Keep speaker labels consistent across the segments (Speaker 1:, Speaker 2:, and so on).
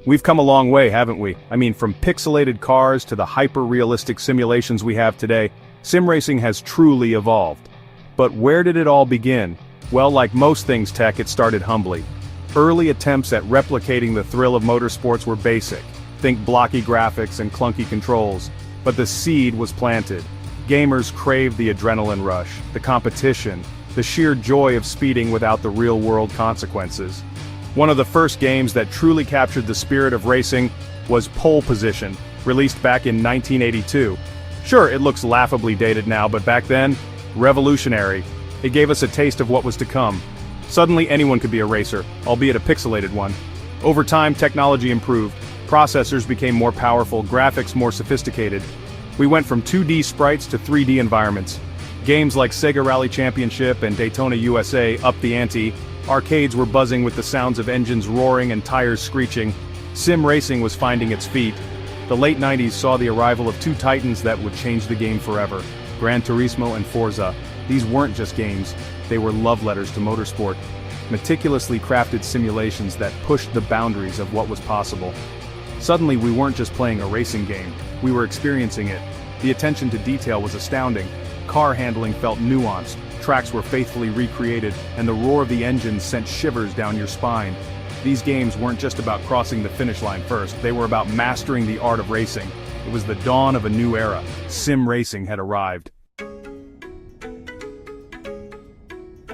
Speaker 1: We've come a long way, haven't we? I mean, from pixelated cars to the hyper-realistic simulations we have today, sim racing has truly evolved. But where did it all begin? Well, like most things tech, it started humbly. Early attempts at replicating the thrill of motorsports were basic. Think blocky graphics and clunky controls. But the seed was planted. Gamers craved the adrenaline rush, the competition, the sheer joy of speeding without the real-world consequences. One of the first games that truly captured the spirit of racing was Pole Position, released back in 1982. Sure, it looks laughably dated now, but back then, revolutionary. It gave us a taste of what was to come. Suddenly anyone could be a racer, albeit a pixelated one. Over time, technology improved. Processors became more powerful, graphics more sophisticated. We went from 2D sprites to 3D environments. Games like Sega Rally Championship and Daytona USA upped the ante. Arcades were buzzing with the sounds of engines roaring and tires screeching. Sim racing was finding its feet. The late 90s saw the arrival of two titans that would change the game forever: Gran Turismo and Forza. These weren't just games, they were love letters to motorsport. Meticulously crafted simulations that pushed the boundaries of what was possible. Suddenly we weren't just playing a racing game, we were experiencing it. The attention to detail was astounding. Car handling felt nuanced, tracks were faithfully recreated, and the roar of the engines sent shivers down your spine. These games weren't just about crossing the finish line first, they were about mastering the art of racing. It was the dawn of a new era. Sim racing had arrived.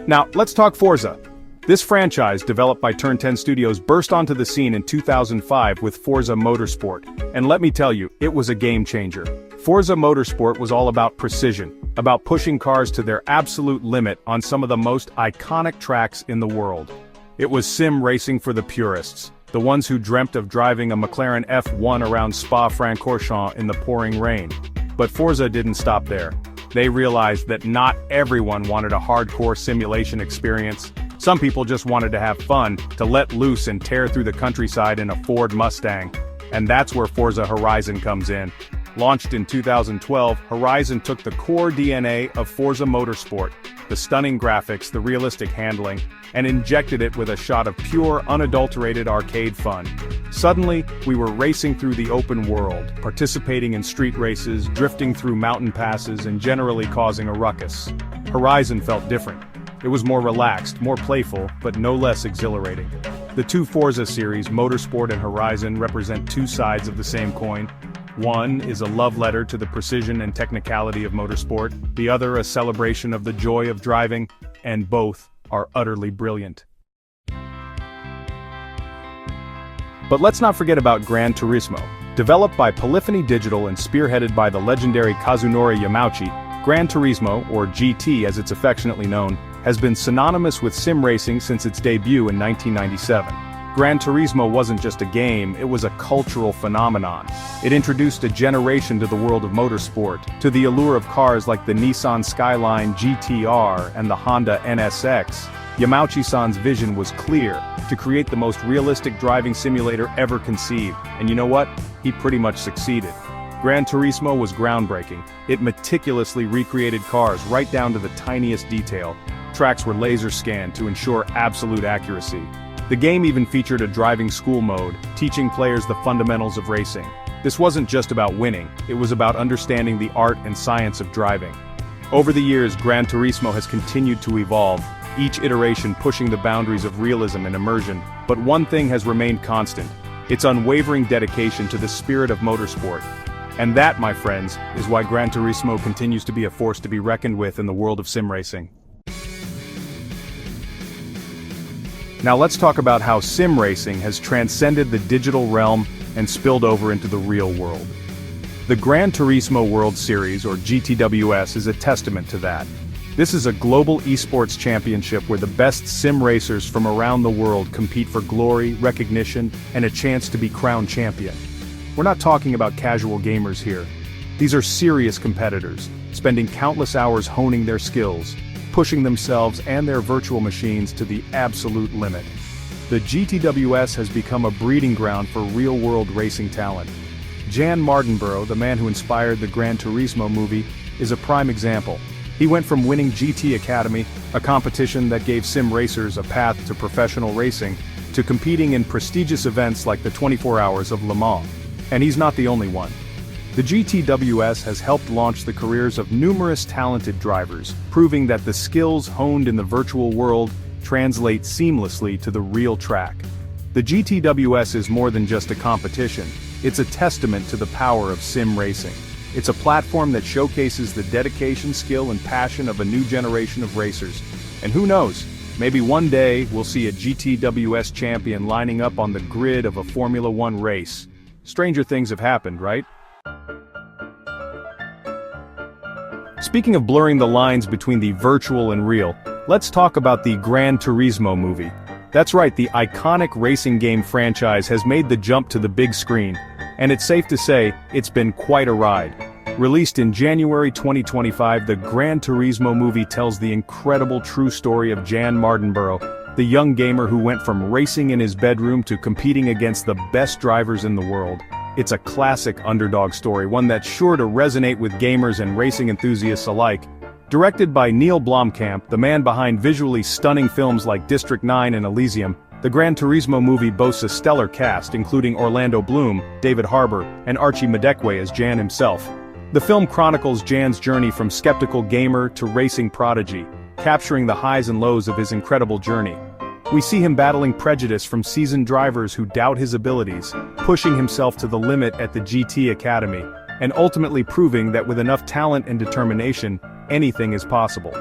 Speaker 1: Now, let's talk Forza. This franchise, developed by Turn 10 Studios, burst onto the scene in 2005 with Forza Motorsport. And let me tell you, it was a game changer. Forza Motorsport was all about precision, about pushing cars to their absolute limit on some of the most iconic tracks in the world. It was sim racing for the purists, the ones who dreamt of driving a McLaren F1 around Spa-Francorchamps in the pouring rain. But Forza didn't stop there. They realized that not everyone wanted a hardcore simulation experience. Some people just wanted to have fun, to let loose and tear through the countryside in a Ford Mustang. And that's where Forza Horizon comes in. Launched in 2012, Horizon took the core DNA of Forza Motorsport, the stunning graphics, the realistic handling, and injected it with a shot of pure, unadulterated arcade fun. Suddenly, we were racing through the open world, participating in street races, drifting through mountain passes, and generally causing a ruckus. Horizon felt different. It was more relaxed, more playful, but no less exhilarating. The two Forza series, Motorsport and Horizon, represent two sides of the same coin. One is a love letter to the precision and technicality of motorsport, the other a celebration of the joy of driving, and both are utterly brilliant. But let's not forget about Gran Turismo. Developed by Polyphony Digital and spearheaded by the legendary Kazunori Yamauchi, Gran Turismo, or GT as it's affectionately known, has been synonymous with sim racing since its debut in 1997. Gran Turismo wasn't just a game, it was a cultural phenomenon. It introduced a generation to the world of motorsport, to the allure of cars like the Nissan Skyline GT-R and the Honda NSX. Yamauchi-san's vision was clear: to create the most realistic driving simulator ever conceived, and you know what? He pretty much succeeded. Gran Turismo was groundbreaking. It meticulously recreated cars right down to the tiniest detail. Tracks were laser scanned to ensure absolute accuracy. The game even featured a driving school mode, teaching players the fundamentals of racing. This wasn't just about winning, it was about understanding the art and science of driving. Over the years, Gran Turismo has continued to evolve, each iteration pushing the boundaries of realism and immersion. But one thing has remained constant: its unwavering dedication to the spirit of motorsport. And that, my friends, is why Gran Turismo continues to be a force to be reckoned with in the world of sim racing. Now let's talk about how sim racing has transcended the digital realm and spilled over into the real world. The Gran Turismo World Series, or GTWS, is a testament to that. This is a global esports championship where the best sim racers from around the world compete for glory, recognition, and a chance to be crowned champion. We're not talking about casual gamers here. These are serious competitors, spending countless hours honing their skills, pushing themselves and their virtual machines to the absolute limit. The GTWS has become a breeding ground for real-world racing talent. Jan Mardenborough, the man who inspired the Gran Turismo movie, is a prime example. He went from winning GT Academy, a competition that gave sim racers a path to professional racing, to competing in prestigious events like the 24 Hours of Le Mans. And he's not the only one. The GTWS has helped launch the careers of numerous talented drivers, proving that the skills honed in the virtual world translate seamlessly to the real track. The GTWS is more than just a competition, it's a testament to the power of sim racing. It's a platform that showcases the dedication, skill, and passion of a new generation of racers. And who knows, maybe one day we'll see a GTWS champion lining up on the grid of a Formula One race. Stranger things have happened, right? Speaking of blurring the lines between the virtual and real, let's talk about the Gran Turismo movie. That's right, the iconic racing game franchise has made the jump to the big screen, and it's safe to say, it's been quite a ride. Released in January 2025, the Gran Turismo movie tells the incredible true story of Jan Mardenborough, the young gamer who went from racing in his bedroom to competing against the best drivers in the world. It's a classic underdog story, one that's sure to resonate with gamers and racing enthusiasts alike. Directed by Neil Blomkamp, the man behind visually stunning films like District 9 and Elysium, the Gran Turismo movie boasts a stellar cast including Orlando Bloom, David Harbour, and Archie Madekwe as Jan himself. The film chronicles Jan's journey from skeptical gamer to racing prodigy, capturing the highs and lows of his incredible journey. We see him battling prejudice from seasoned drivers who doubt his abilities, pushing himself to the limit at the GT Academy, and ultimately proving that with enough talent and determination, anything is possible.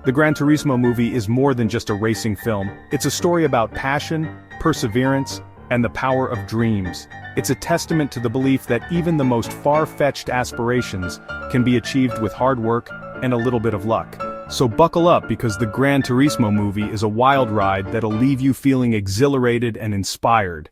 Speaker 1: The Gran Turismo movie is more than just a racing film, it's a story about passion, perseverance, and the power of dreams. It's a testament to the belief that even the most far-fetched aspirations can be achieved with hard work and a little bit of luck. So buckle up because the Gran Turismo movie is a wild ride that'll leave you feeling exhilarated and inspired.